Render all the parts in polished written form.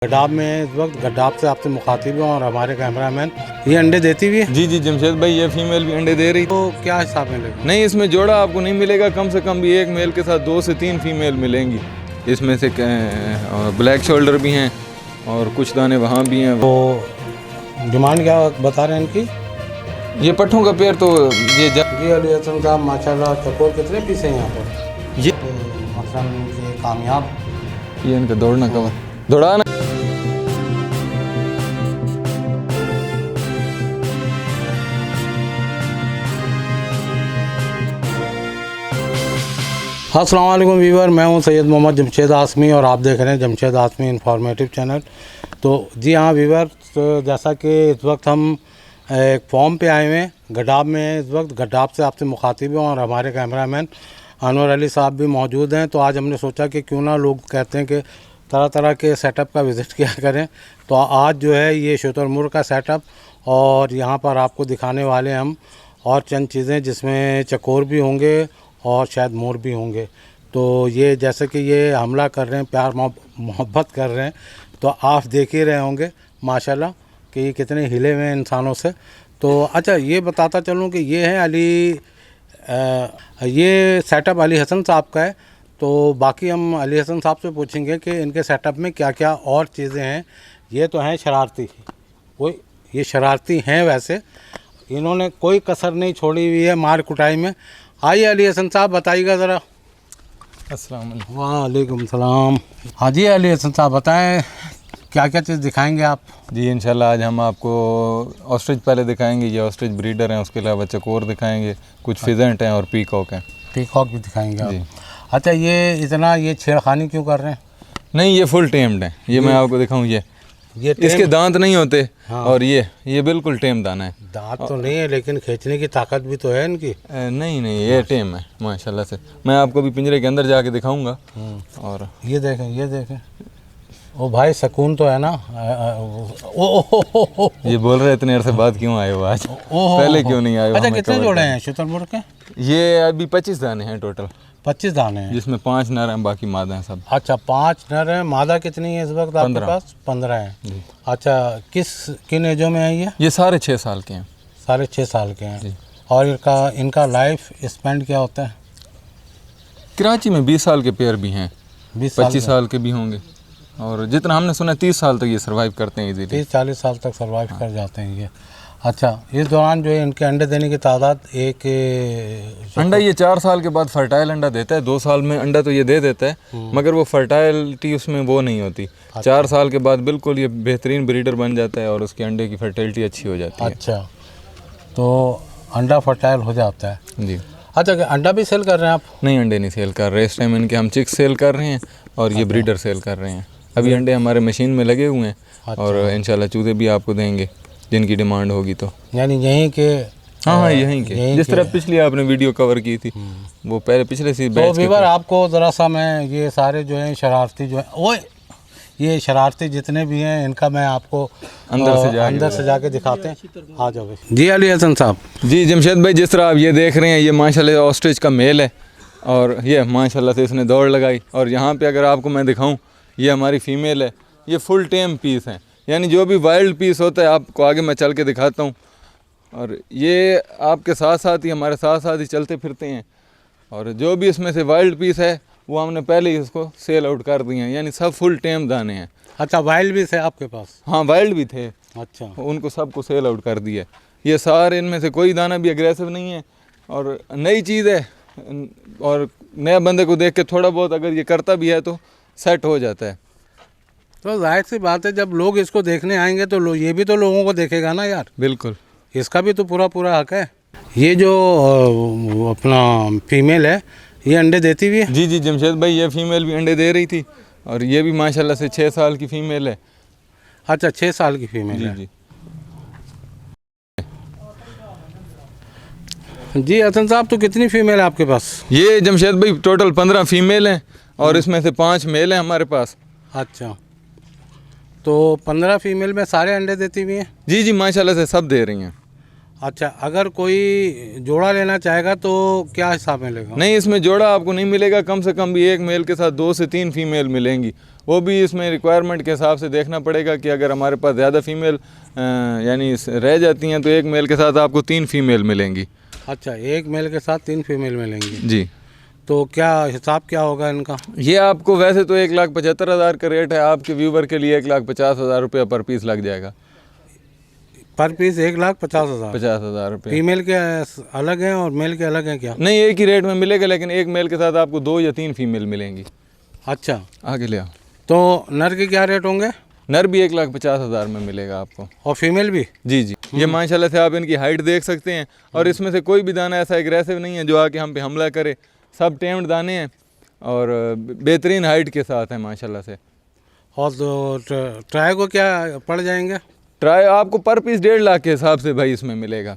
गड्डाब में इस वक्त गड्डाब से आपसे मुखातिब हूँ और हमारे कैमरामैन ये अंडे देती हुई है। जी जी जमशेद भाई, ये फीमेल भी अंडे दे रही। तो क्या हिसाब मिलेगा? नहीं, इसमें जोड़ा आपको नहीं मिलेगा, कम से कम भी एक मेल के साथ 2 से 3 फीमेल मिलेंगी। इसमें से ब्लैक शोल्डर भी हैं और कुछ दाने वहाँ भी हैं। तो डिमांड क्या बता रहे हैं इनकी? ये पट्ठों का पेड़ तो ये जी अली हसन साहब माशाल्लाह, चकोर कितने पीस हैं यहाँ पर? ये मसलन ये कामयाब ये इनका दौड़ना कवर दौड़ाना। अस्सलाम वालेकुम वीवर, मैं हूं सैयद मोहम्मद जमशेद आसमी और आप देख रहे हैं जमशेद आसमी इंफॉर्मेटिव चैनल। तो जी हाँ वीवर, तो जैसा कि इस वक्त हम एक फॉर्म पे आए हुए हैं गड्डाब में। इस वक्त गड्डाब से आपसे मुखातिब हैं और हमारे कैमरामैन अनवर अली साहब भी मौजूद हैं। तो आज हमने सोचा कि क्यों ना, लोग कहते हैं कि तरह तरह के सेटअप का विज़िट किया करें, तो आज जो है ये शुतुरमुर्ग का सेटअप और यहाँ पर आपको दिखाने वाले हम और चंद चीज़ें जिसमें चकोर भी होंगे और शायद मोर भी होंगे। तो ये जैसे कि ये हमला कर रहे हैं, प्यार मोहब्बत कर रहे हैं, तो आप देख ही रहे होंगे माशाल्लाह कि ये कितने हिले हुए हैं इंसानों से। तो अच्छा, ये बताता चलूँ कि ये है ये सेटअप अली हसन साहब का है। तो बाकी हम अली हसन साहब से पूछेंगे कि इनके सेटअप में क्या क्या और चीज़ें हैं। ये तो हैं शरारती, कोई ये शरारती हैं, वैसे इन्होंने कोई कसर नहीं छोड़ी हुई है मार कुटाई में। आइए अली हसन साहब, बताइएगा ज़रा। अस्सलाम वालेकुम। वालेकुम सलाम। हाँ जी अली हसन साहब, बताएं क्या क्या चीज़ दिखाएंगे आप? जी इंशाल्लाह आज हम आपको ऑस्ट्रिच पहले दिखाएंगे, ये ऑस्ट्रिच ब्रीडर हैं। उसके अलावा चकोर दिखाएंगे, कुछ फिजेंट हैं और पीकॉक हैं। पीकॉक भी दिखाएंगे आप? जी। अच्छा, ये इतना ये छेड़खानी क्यों कर रहे हैं? नहीं, ये फुल टेम्ड हैं। ये मैं आपको दिखाऊं, ये इसके दांत नहीं होते। हाँ। और ये बिल्कुल टेम दाना है। दांत तो नहीं है लेकिन खींचने की ताकत भी तो है इनकी। नहीं नहीं, ये टेम है माशाल्लाह से। मैं आपको भी पिंजरे के अंदर जाके दिखाऊंगा। और ये देखें, ये देखें, ओ भाई सुकून तो है ना। ओ ये बोल रहे इतने अरसे बाद क्यों आए हो आज, पहले क्यों नहीं आए हो? अच्छा, कितने जोड़े हैं शुतुरमुर्ग के? ये अभी 25 दाने हैं टोटल। 25 दाने हैं, जिसमें 5 नर हैं, बाकी मादा हैं सब। अच्छा 5 नर हैं, मादा कितनी है इस वक्त आपके 15 पास? 15 हैं। अच्छा, किन एजों में है ये? सारे 6 साल के हैं। सारे 6 साल के हैं। और इनका लाइफ स्पेंड क्या होता है? कराची में 20 साल के पेयर भी हैं, 25 साल के भी होंगे। और जितना हमने सुना 30 साल तक ये सर्वाइव करते हैं इजीली। 30-40 साल तक सर्वाइव कर जाते हैं ये। अच्छा, इस दौरान जो है इनके अंडे देने की तादाद एक अंडा ये 4 साल के बाद फर्टाइल अंडा देता है। 2 साल में अंडा तो ये दे देता है, मगर वो फर्टाइलिटी उसमें वो नहीं होती। 4 साल के बाद बिल्कुल ये बेहतरीन ब्रीडर बन जाता है और उसके अंडे की फर्टिलिटी अच्छी हो जाती है। अच्छा, तो अंडा फर्टाइल हो जाता है जी। अच्छा, अंडा भी सेल कर रहे हैं आप? नहीं, अंडे नहीं सेल कर रहे इस टाइम। इनके हम चिक्स सेल कर रहे हैं और ये ब्रीडर सेल कर रहे हैं। अभी अंडे हमारे मशीन में लगे हुए हैं और इंशाल्लाह चूजे भी आपको देंगे जिनकी डिमांड होगी। तो यानी यहीं के? हाँ, यहीं के। जिस तरह पिछली आपने वीडियो कवर की थी, वो पहले पिछले सी बैच तो वीवर आपको ज़रा सा मैं ये सारे जो हैं शरारती जो हैं, ओए ये शरारती जितने भी हैं इनका मैं आपको अंदर से जाके दिखाते हैं। आ जाओ जी अली हसन साहब। जी जमशेद भाई, जिस तरह आप ये देख रहे हैं, ये माशाल्लाह ऑस्ट्रिच का मेल है और ये माशाल्लाह से इसने दौड़ लगाई। और यहाँ पे अगर आपको मैं दिखाऊं, ये हमारी फीमेल है। ये फुल टेम पीस हैं, यानी जो भी वाइल्ड पीस होता है आपको आगे मैं चल के दिखाता हूँ। और ये आपके साथ साथ ही, हमारे साथ साथ ही चलते फिरते हैं। और जो भी इसमें से वाइल्ड पीस है वो हमने पहले ही उसको सेल आउट कर दिए हैं, यानी सब फुल टेम दाने हैं। अच्छा, वाइल्ड भी थे आपके पास? हाँ, वाइल्ड भी थे। अच्छा, उनको सबको सेल आउट कर दिया। ये सारे इनमें से कोई दाना भी अग्रेसिव नहीं है और नई चीज़ है। और नया बंदे को देख के थोड़ा बहुत अगर ये करता भी है तो सेट हो जाता है। तो जाहिर सी बात है, जब लोग इसको देखने आएंगे तो ये भी तो लोगों को देखेगा ना यार। बिल्कुल, इसका भी तो पूरा हक है। ये जो अपना फीमेल है, ये अंडे देती भी है? जी जी जमशेद भाई, ये फीमेल भी अंडे दे रही थी और ये भी माशाल्लाह से 6 साल की फीमेल है। अच्छा, 6 साल की फीमेल है। जी जी हसन साहब, तो कितनी फीमेल है आपके पास? ये जमशेद भाई टोटल 15 फीमेल हैं और इसमें से 5 मेल हैं हमारे पास। अच्छा, तो 15 फीमेल में सारे अंडे देती हुई हैं? जी जी माशाल्लाह से सब दे रही हैं। अच्छा, अगर कोई जोड़ा लेना चाहेगा तो क्या हिसाब में लेगा? नहीं, इसमें जोड़ा आपको नहीं मिलेगा, कम से कम भी एक मेल के साथ 2 से 3 फीमेल मिलेंगी। वो भी इसमें रिक्वायरमेंट के हिसाब से देखना पड़ेगा कि अगर हमारे पास ज़्यादा फीमेल यानी रह जाती हैं तो एक मेल के साथ आपको 3 फीमेल मिलेंगी। अच्छा, एक मेल के साथ 3 फीमेल मिलेंगी। जी। तो क्या हिसाब क्या होगा इनका? ये आपको वैसे तो 1,75,000 का रेट है, आपके व्यूवर के लिए 1,50,000 रुपया पर पीस लग जाएगा। पर पीस 1,50,000? 50,000 रुपये। फीमेल के अलग हैं और मेल के अलग हैं क्या? नहीं, एक ही रेट में मिलेगा, लेकिन एक मेल के साथ आपको 2 या 3 फीमेल मिलेंगी। अच्छा, आगे ले आओ। तो नर के क्या रेट होंगे? नर भी 1,50,000 में मिलेगा आपको। और फीमेल भी? जी जी। ये माशाल्लाह से आप इनकी हाइट देख सकते हैं, और इसमें से कोई भी दाना ऐसा एग्रेसिव नहीं है जो आके हम पे हमला करे। सब टेम्ड दाने हैं और बेहतरीन हाइट के साथ हैं माशाल्लाह से। और तो ट्राई को क्या पड़ जाएंगे? ट्राई आपको पर पीस 1.5 लाख के हिसाब से भाई इसमें मिलेगा।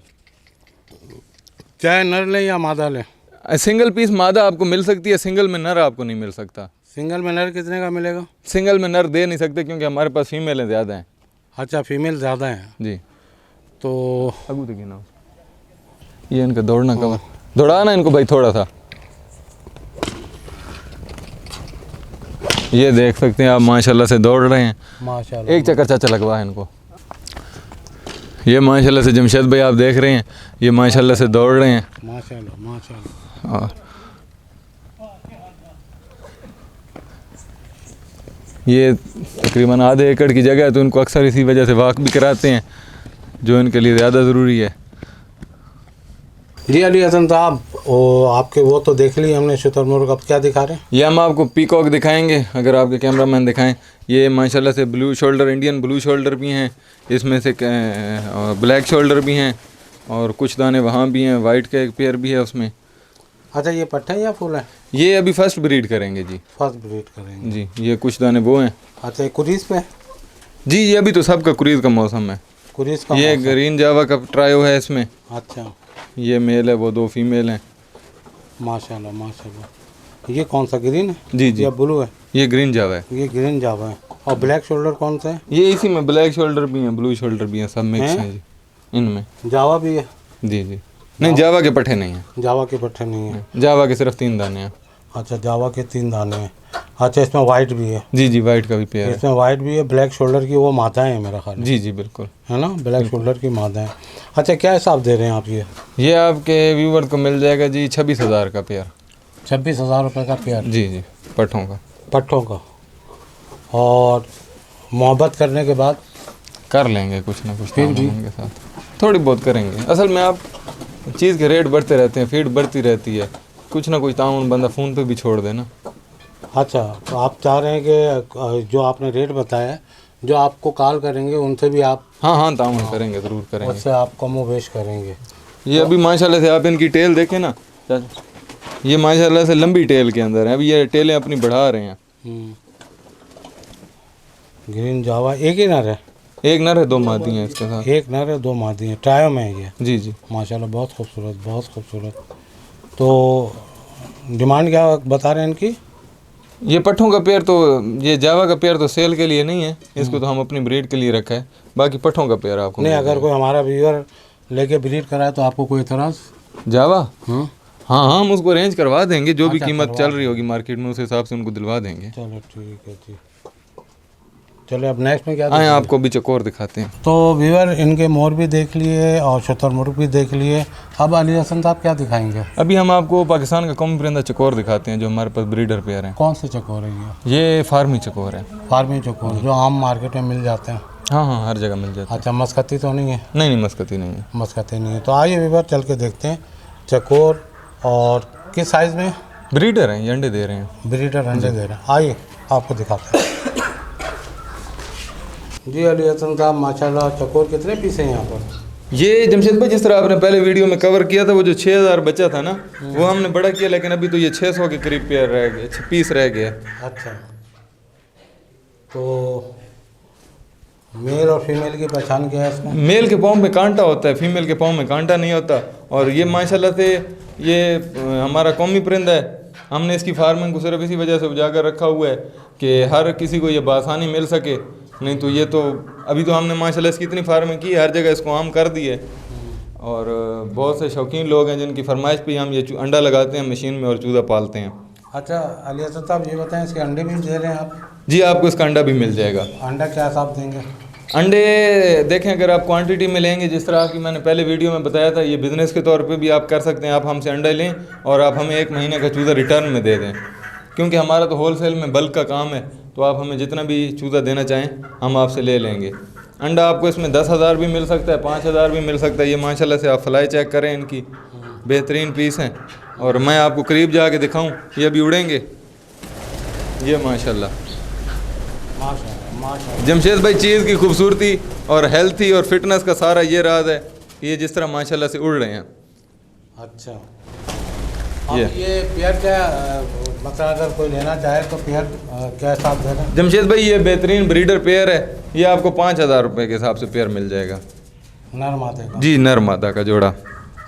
चाहे नर लें या मादा लें? सिंगल पीस मादा आपको मिल सकती है, सिंगल में नर आपको नहीं मिल सकता। सिंगल में नर कितने का मिलेगा? सिंगल में नर दे नहीं सकते क्योंकि हमारे पास फीमेलें ज़्यादा हैं। अच्छा, फीमेल ज़्यादा हैं। जी। तो अगू देखिए ना, ये इनका दौड़ना कवर दौड़ाना इनको भाई थोड़ा सा। ये देख सकते हैं आप माशाल्लाह से दौड़ रहे हैं। माशाल्लाह। एक चक्कर चाचा लगवा है इनको। ये माशाल्लाह से जमशेद भाई आप देख रहे हैं, ये माशाल्लाह से दौड़ रहे हैं। माशाल्लाह माशाल्लाह। और ये तकरीबन आधे एकड़ की जगह है, तो इनको अक्सर इसी वजह से वॉक भी कराते हैं, जो इनके लिए ज़्यादा ज़रूरी है। जी अली हसन साहब, आपके वो तो देख लिए हमने शुतुरमुर्ग, अब क्या दिखा रहे हैं? ये हम आपको पीकॉक दिखाएंगे, अगर आपके कैमरामैन दिखाएं। ये माशाल्लाह से blue shoulder, Indian blue shoulder भी हैं, इसमें से ब्लैक शोल्डर भी हैं, और कुछ दाने वहाँ भी हैं, वाइट का एक पेयर भी है उसमें। अच्छा, ये पट्टे या फूल है? ये अभी फर्स्ट ब्रीड करेंगे जी। फर्स्ट ब्रीड करेंगे जी। ये कुछ दाने वो हैं। अच्छा, कुरीज पे? जी, ये अभी तो सबका कुरीज का मौसम है। कुरीज का ये ग्रीन जावा का ट्रायो है इसमें। अच्छा, ये मेल है, वो 2 फीमेल हैं। माशाल्लाह माशाल्लाह। ये कौन सा, ग्रीन है? जी जी। या ब्लू है? ये ग्रीन जावा है। ये ग्रीन जावा है। और ब्लैक शोल्डर कौन सा है? ये इसी में ब्लैक शोल्डर भी हैं, ब्लू शोल्डर भी हैं, सब मिक्स हैं जी इनमें। जावा भी है? जी जी। नहीं, जावा के पट्टे नहीं हैं। जावा के पट्टे नहीं है? जावा के सिर्फ 3 दाने हैं। अच्छा, जावा के 3 दाने हैं। अच्छा, इसमें वाइट भी है? जी जी, वाइट का भी पेयर है। इसमें वाइट भी है। ब्लैक शोल्डर की वो मादाएं हैं मेरा ख्याल में। जी जी बिल्कुल, है ना, ब्लैक शोल्डर की मादाएं। अच्छा, क्या हिसाब दे रहे हैं आप ये? ये आपके व्यूवर को मिल जाएगा जी 26,000 का पेयर। 26,000 रुपये का पेयर? जी जी, पट्ठों का। पट्ठों का। और मोहब्बत करने के बाद कर लेंगे कुछ ना कुछ फिर भी उनके साथ थोड़ी बहुत करेंगे। असल में आप चीज़ के रेट बढ़ते रहते हैं, फीड बढ़ती रहती है, कुछ ना कुछ ताउन बंदा फ़ोन पे भी छोड़ देना। अच्छा, तो आप चाह रहे हैं कि जो आपने रेट बताया है, जो आपको कॉल करेंगे उनसे भी आप हाँ हाँ, ताउन करेंगे, ज़रूर करेंगे। उससे आप कम वेश करेंगे। ये अभी माशाल्लाह से आप इनकी टेल देखें ना, ये माशाल्लाह से लंबी टेल के अंदर है। अभी ये टेलें अपनी बढ़ा रहे हैं। ग्रीन जावा एक ही नर है? एक नर है, 2 मादी हैं इसके साथ। एक नर है, 2 मादी हैं। ट्रायो में है ये? जी जी। माशाल्लाह, बहुत खूबसूरत, बहुत खूबसूरत। तो डिमांड क्या बता रहे हैं इनकी? ये पट्ठों का पेयर तो, ये जावा का पेयर तो सेल के लिए नहीं है, इसको तो हम अपनी ब्रीड के लिए रखा है। बाकी पट्ठों का पेयर आपको नहीं, अगर कोई हमारा व्यूअर लेके ब्रीड कराए तो आपको कोई एतराज़? जावा हाँ हाँ, हम उसको अरेंज करवा देंगे, जो भी अच्छा, कीमत चल रही होगी मार्केट में उस हिसाब से उनको दिलवा देंगे। चलो ठीक है जी। चलो, अब नेक्स्ट में क्या आए आपको भी चकोर दिखाते हैं। तो व्यूअर, इनके मोर भी देख लिए और शुतुरमुर्ग भी देख लिए। अब अली हसन साहब क्या दिखाएंगे? अभी हम आपको पाकिस्तान का कौमी परिंदा चकोर दिखाते हैं, जो हमारे पास ब्रीडर पेयर हैं। कौन से चकोर है ये? ये फार्मी चकोर है। फार्मी चकोर, जो आम मार्केट में मिल जाते हैं? हाँ हाँ, हर जगह मिल जाता है। अच्छा, मस्कती तो नहीं है? नहीं नहीं, मस्कती नहीं है। मस्कती नहीं है। तो आइए व्यूअर, चल के देखते हैं चकोर। और किस साइज़ में? ब्रीडर हैं, ये अंडे दे रहे हैं। ब्रीडर अंडे दे रहे हैं। आइए आपको दिखाते हैं। जी अली हसन साहब, माशाल्लाह, चकोर कितने पीस हैं यहाँ पर? ये जमशेद भाई, जिस तरह आपने पहले वीडियो में कवर किया था, वो जो 6,000 बचा था ना, वो हमने बड़ा किया, लेकिन अभी तो ये 600 के करीब पेयर रह गए, पीस रह गया। अच्छा, तो मेल और फीमेल की पहचान क्या है इसमें? मेल के पाँव में कांटा होता है, फीमेल के पाँव में कांटा नहीं होता। और ये माशाल्लाह से ये हमारा कौमी परिंदा है। हमने इसकी फार्मिंग को सिर्फ इसी वजह से उजागर रखा हुआ है कि हर किसी को ये बासानी मिल सके। नहीं तो ये तो अभी तो हमने माशाल्लाह इसकी इतनी फार्मिंग की, हर जगह इसको आम कर दी है। और बहुत से शौकीन लोग हैं जिनकी फरमाइश पे हम ये अंडा लगाते हैं मशीन में और चूज़ा पालते हैं। अच्छा अली हसन साहब ये बताएं इसके अंडे भी दे रहे हैं आप? जी आपको इसका अंडा भी मिल जाएगा। अंडा क्या हिसाब देंगे? अंडे देखें अगर आप क्वांटिटी में लेंगे, जिस तरह की मैंने पहले वीडियो में बताया था, ये बिज़नेस के तौर पे भी आप कर सकते हैं। आप हमसे अंडा लें और आप हमें 1 महीने का चूज़ा रिटर्न में दे दें, क्योंकि हमारा तो होलसेल में बल्क का काम है। तो आप हमें जितना भी चूज़ा देना चाहें हम आपसे ले लेंगे। अंडा आपको इसमें 10,000 भी मिल सकता है, 5,000 भी मिल सकता है। ये माशाल्लाह से आप फ्लाई चेक करें, इनकी बेहतरीन पीस हैं। और मैं आपको करीब जाके दिखाऊं, ये अभी उड़ेंगे। ये माशाल्लाह माशाल्लाह माशाल्लाह। जमशेद भाई, चीज़ की खूबसूरती और हेल्थी और फिटनेस का सारा ये राज है कि ये जिस तरह माशाल्लाह से उड़ रहे हैं। अच्छा ये पेयर क्या मतलब अगर कोई लेना चाहे तो पेयर क्या हिसाब दे रहे हैं? जमशेद भाई ये बेहतरीन ब्रीडर पेयर है, ये आपको 5,000 रुपये के हिसाब से पेयर मिल जाएगा। नर मादे का? जी नर मादा का जोड़ा।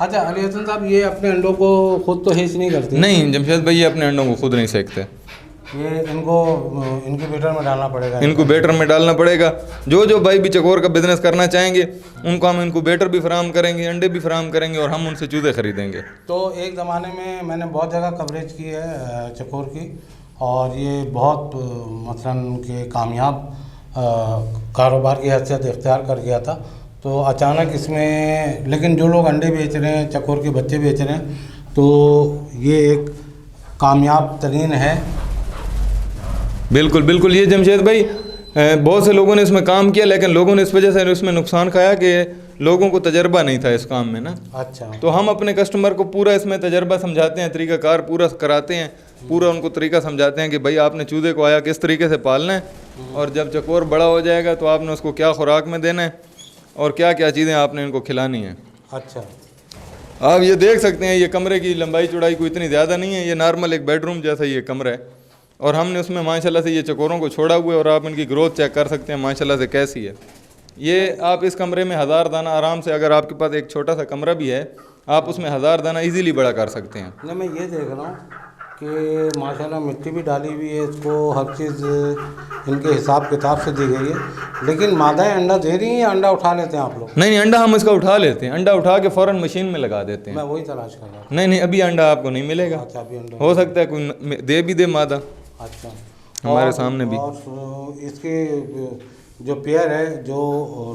अच्छा अली हसन साहब ये अपने अंडों को खुद तो हेच नहीं करती? नहीं जमशेद भाई, ये अपने अंडों को खुद नहीं सेकते। ये इनको इनक्यूबेटर में डालना पड़ेगा? इनक्यूबेटर में डालना पड़ेगा। जो भाई भी चकोर का बिज़नेस करना चाहेंगे उनको हम इनक्यूबेटर भी फराम करेंगे, अंडे भी फराम करेंगे और हम उनसे चूज़े ख़रीदेंगे। तो एक ज़माने में मैंने बहुत जगह कवरेज की है चकोर की, और ये बहुत मसलन के कामयाब कारोबार की हैसियत इख्तियार कर गया था। तो अचानक इसमें लेकिन जो लोग अंडे बेच रहे हैं, चकोर के बच्चे बेच रहे हैं, तो ये एक कामयाब तरीन है। बिल्कुल बिल्कुल। ये जमशेद भाई बहुत से लोगों ने इसमें काम किया, लेकिन लोगों ने इस वजह से इसमें नुकसान खाया कि लोगों को तजर्बा नहीं था इस काम में ना। अच्छा। तो हम अपने कस्टमर को पूरा इसमें तजर्बा समझाते हैं, तरीक़ाकार पूरा कराते हैं, पूरा उनको तरीका समझाते हैं कि भाई आपने चूज़े को आया किस तरीके से पालना है, और जब चकोर बड़ा हो जाएगा तो आपने उसको क्या खुराक में देना है और क्या क्या चीज़ें आपने इनको खिलानी है। अच्छा। आप ये देख सकते हैं, ये कमरे की लंबाई चौड़ाई कोई इतनी ज़्यादा नहीं है, ये नॉर्मल एक बेडरूम जैसा ये कमरा है, और हमने उसमें माशाल्लाह से ये चकोरों को छोड़ा हुआ है। और आप इनकी ग्रोथ चेक कर सकते हैं माशाल्लाह से कैसी है। ये आप इस कमरे में 1000 दाना आराम से, अगर आपके पास एक छोटा सा कमरा भी है, आप उसमें 1000 दाना इजीली बड़ा कर सकते हैं। नहीं मैं ये देख रहा हूँ कि माशाल्लाह मिट्टी भी डाली हुई है, इसको हर चीज़ इनके हिसाब किताब से दी गई है। लेकिन मादाएँ अंडा दे रही हैं या अंडा उठा लेते हैं आप लोग? नहीं अंडा हम इसका उठा लेते हैं, अंडा उठा के फ़ौरन मशीन में लगा देते हैं। मैं वही तलाश कर रहा हूँ। नहीं अभी अंडा आपको नहीं मिलेगा। अच्छा अभी अंडा हो सकता है कोई दे भी दे मादा। अच्छा। हमारे सामने भी। और इसके जो पेयर है, जो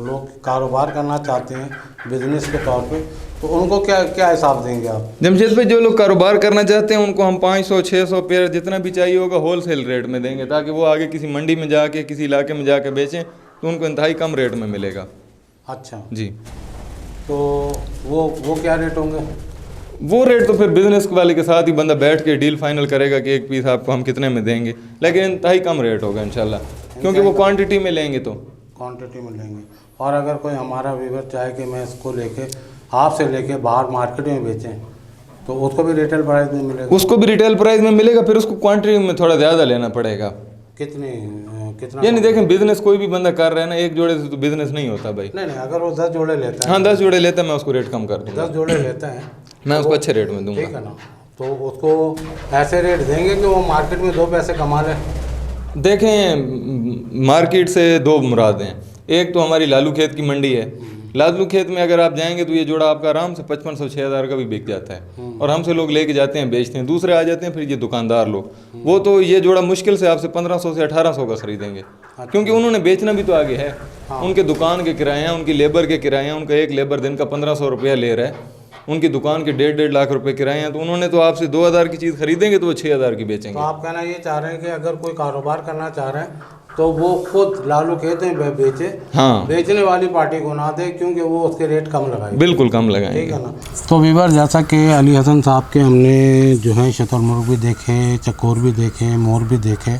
लोग कारोबार करना चाहते हैं बिजनेस के तौर पे, तो उनको क्या क्या हिसाब देंगे आप? जमशेद भाई, जो लोग कारोबार करना चाहते हैं उनको हम 500-600 पेयर जितना भी चाहिए होगा होलसेल रेट में देंगे, ताकि वो आगे किसी मंडी में जाके किसी इलाके में जाके बेचें तो उनको इंतहाई कम रेट में मिलेगा। अच्छा जी। तो वो क्या रेट होंगे? वो रेट तो फिर बिज़नेस वाले के साथ ही बंदा बैठ के डील फाइनल करेगा कि एक पीस आपको हम कितने में देंगे, लेकिन इंतहाई कम रेट होगा इंशाल्लाह, क्योंकि वो क्वांटिटी में लेंगे तो क्वांटिटी में लेंगे। और अगर कोई हमारा व्यूअर चाहे कि मैं इसको लेके आपसे लेके बाहर मार्केट में बेचें, तो उसको भी रिटेल प्राइस में मिलेगा? उसको भी रिटेल प्राइस में मिलेगा, फिर उसको क्वांटिटी में थोड़ा ज़्यादा लेना पड़ेगा। कितना? यानी देखें, बिजनेस कोई भी बंदा कर रहा है ना, एक जोड़े से तो बिजनेस नहीं होता भाई। नहीं अगर वो 10 जोड़े लेता है। हाँ 10 जोड़े लेता है, मैं उसको रेट कम कर दूँगा। 10 जोड़े लेता है मैं उसको अच्छे रेट में दूंगा। ठीक है ना, तो उसको ऐसे रेट देंगे कि वो मार्केट में 2 पैसे कमा ले। देखें, मार्केट से 2 मुराद हैं। एक तो हमारी लालू खेत की मंडी है, लालू खेत में अगर आप जाएंगे तो ये जोड़ा आपका आराम से 5500-6000 का भी बिक जाता है, और हमसे लोग लेके जाते हैं, बेचते हैं। दूसरे आ जाते हैं फिर ये दुकानदार लोग, वो तो ये जोड़ा मुश्किल से आपसे 1500 से 1800 का खरीदेंगे, क्योंकि उन्होंने बेचना भी तो आगे है। उनके दुकान के किराए हैं, उनकी लेबर के किराए हैं, उनका एक लेबर दिन का 1500 रुपया ले रहा है, उनकी दुकान के 1.5 लाख रुपए किराए हैं, तो उन्होंने तो आपसे 2000 की चीज़ खरीदेंगे तो वो 6000 की बेचेंगे। तो आप कहना ये चाह रहे हैं कि अगर कोई कारोबार करना चाह रहे हैं तो वो खुद लालू कहते हैं बेचे, हाँ, बेचने वाली पार्टी को ना दे, क्योंकि वो उसके रेट कम लगाए। बिल्कुल कम लगाएंगे, ठीक है ना। तो वीवर, जैसा कि अली हसन साहब के हमने जो है शुतुरमुर्ग भी देखे, चकोर भी देखे, मोर भी देखे।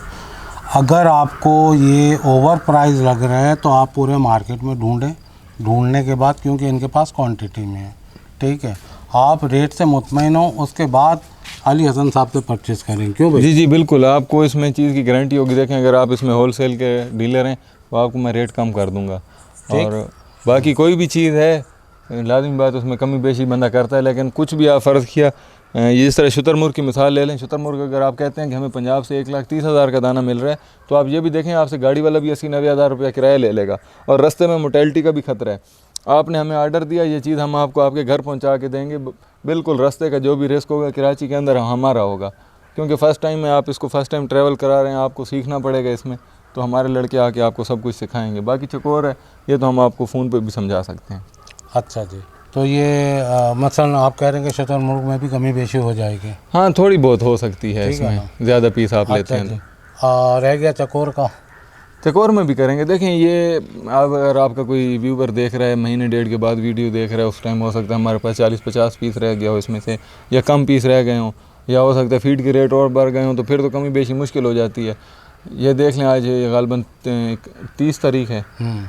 अगर आपको ये ओवर प्राइस लग रहा है तो आप पूरे मार्केट में ढूंढने के बाद, क्योंकि इनके पास क्वांटिटी में है, ठीक है, आप रेट से मुतमईन हो, उसके बाद अली हसन साहब से परचेज़ करें। क्यों भाई? जी बिल्कुल, आपको इसमें चीज़ की गारंटी होगी। देखें, अगर आप इसमें होलसेल के डीलर हैं तो आपको मैं रेट कम कर दूंगा, और बाकी कोई भी चीज़ है लाजिमी बात उसमें कमी बेशी बंदा करता है, लेकिन कुछ भी आप फ़र्ज़ किया, ये जिस तरह शुतुरमुर्ग की मिसाल ले लें। शुतुरमुर्ग अगर आप कहते हैं कि हमें पंजाब से 1,30,000 का दाना मिल रहा है, तो आप ये भी देखें, आपसे गाड़ी वाला भी 80-90 हज़ार रुपया किराया ले लेगा, और रास्ते में मोटेलिटी का भी खतरा है। आपने हमें ऑर्डर दिया, ये चीज़ हम आपको आपके घर पहुंचा के देंगे। बिल्कुल रास्ते का जो भी रिस्क होगा कराची के अंदर हमारा होगा, क्योंकि फ़र्स्ट टाइम में आप इसको फ़र्स्ट टाइम ट्रैवल करा रहे हैं, आपको सीखना पड़ेगा इसमें। तो हमारे लड़के आके आपको सब कुछ सिखाएंगे। बाकी चकोर है ये तो हम आपको फ़ोन पे भी समझा सकते हैं। अच्छा जी, तो ये मसलन आप कह रहे हैं कि शुतुरमुर्ग में भी कमी बेशी हो जाएगी? हाँ थोड़ी बहुत हो सकती है ठीक है इसमें, ज़्यादा पीस आप लेते अच्छा हैं जी। तो। रह गया चकोर का? चकोर में भी करेंगे। देखें ये अगर आपका कोई व्यूवर देख रहा है, महीने डेढ़ के बाद वीडियो देख रहा है, उस टाइम हो सकता है हमारे पास 40-50 पीस रह गया हो इसमें से, या कम पीस रह गए हों, या हो सकता है फीड के रेट और बढ़ गए हों, तो फिर तो कमी बेशी मुश्किल हो जाती है। ये देख लें आज ये गालबन 30 तारीख है,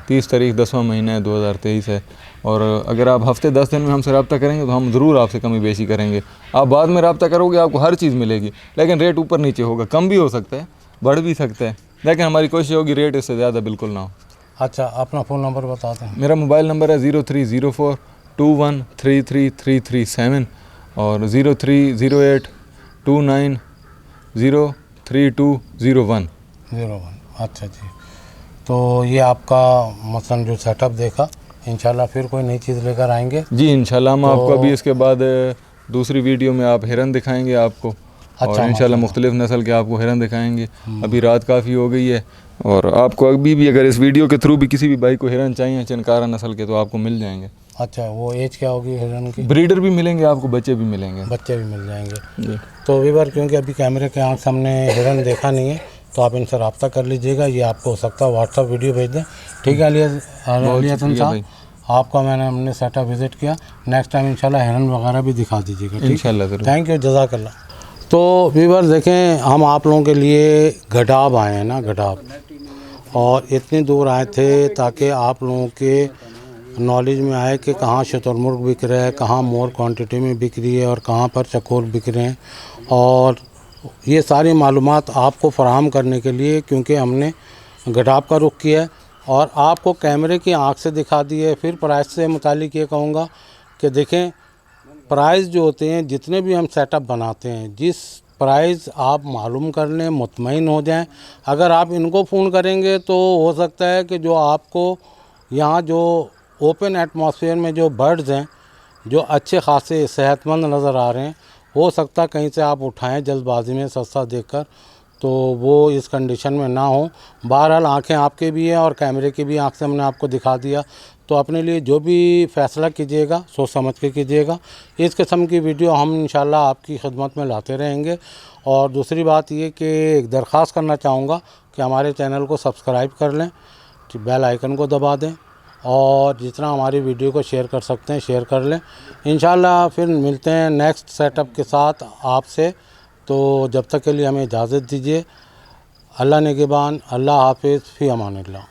30 तारीख 10वां महीना है 2023 है। और अगर आप हफ्ते 10 दिन में हमसे रब्ता करेंगे तो हम ज़रूर आपसे कमी बेशी करेंगे। आप बाद में रब्ता करोगे आपको हर चीज़ मिलेगी, लेकिन रेट ऊपर नीचे होगा, कम भी हो सकता है, बढ़ भी सकता है, लेकिन हमारी कोशिश होगी रेट इससे ज़्यादा बिल्कुल ना हो। अच्छा, अपना फ़ोन नंबर बता दें। मेरा मोबाइल नंबर है 0304213337 और 030829032001। अच्छा जी, तो ये आपका मसलन जो सेटअप देखा, इंशाल्लाह फिर कोई नई चीज़ लेकर आएंगे जी इंशाल्लाह। हम आपको अभी इसके बाद दूसरी वीडियो में आप हिरन दिखाएंगे आपको, और इंशाल्लाह मुख्तलिफ़ नस्ल के आपको हिरन दिखाएंगे। अभी रात काफ़ी हो गई है, और आपको अभी भी अगर इस वीडियो के थ्रू भी किसी भी भाई को हिरन चाहिए चिनकारा नस्ल के तो आपको मिल जाएंगे। अच्छा, वो एज क्या होगी हिरन की? ब्रीडर भी मिलेंगे आपको, बच्चे भी मिलेंगे। बच्चे भी मिल जाएंगे जी। तो वीवर, क्योंकि अभी कैमरे के आँख सामने हिरन देखा नहीं है, तो आप इनसे रब्ता कर लीजिएगा। ये आपको हो सकता है व्हाट्सअप वीडियो भेज दें। ठीक है अली हसन साहब, आपका हमने सेटअप विज़िट किया। नेक्स्ट टाइम इंशाल्लाह हिरन वगैरह भी दिखा दीजिएगा। इंशाल्लाह ज़रूर। थैंक यू, जज़ाकल्लाह। तो वीवर देखें, हम आप लोगों के लिए गडाब आए हैं ना, गडाब, और इतनी दूर आए थे ताकि आप लोगों के नॉलेज में आए कि कहाँ शुतुरमुर्ग बिक रहा है, कहाँ मोर क्वांटिटी में बिक रही है, और कहाँ पर चकोर बिक रहे हैं। और ये सारी मालूमात आपको फ़राहम करने के लिए, क्योंकि हमने गडाब का रुख किया है और आपको कैमरे की आँख से दिखा दी है। फिर प्राइस से मुतालिक ये कहूँगा कि देखें, प्राइस जो होते हैं, जितने भी हम सेटअप बनाते हैं, जिस प्राइस आप मालूम कर लें, मुतमईन हो जाएं। अगर आप इनको फ़ोन करेंगे तो हो सकता है कि जो आपको यहाँ जो ओपन एटमॉस्फेयर में जो बर्ड्स हैं, जो अच्छे खासे सेहतमंद नज़र आ रहे हैं, हो सकता है कहीं से आप उठाएं जल्दबाजी में सस्ता देखकर, तो वो इस कंडीशन में ना हो। बहरहाल आँखें आपके भी हैं और कैमरे की भी आँख से हमने आपको दिखा दिया, तो अपने लिए जो भी फ़ैसला कीजिएगा सोच समझ के कीजिएगा। इस किस्म की वीडियो हम इंशाल्लाह आपकी खिदमत में लाते रहेंगे। और दूसरी बात ये कि एक दरख्वास्त करना चाहूँगा कि हमारे चैनल को सब्सक्राइब कर लें, बेल आइकन को दबा दें, और जितना हमारी वीडियो को शेयर कर सकते हैं शेयर कर लें। इंशाल्लाह फिर मिलते हैं नेक्स्ट सेटअप के साथ आपसे। तो जब तक के लिए हमें इजाज़त दीजिए। अल्लाह निगहबान, अल्लाह हाफिज़, फ़ी अमानिल्लाह।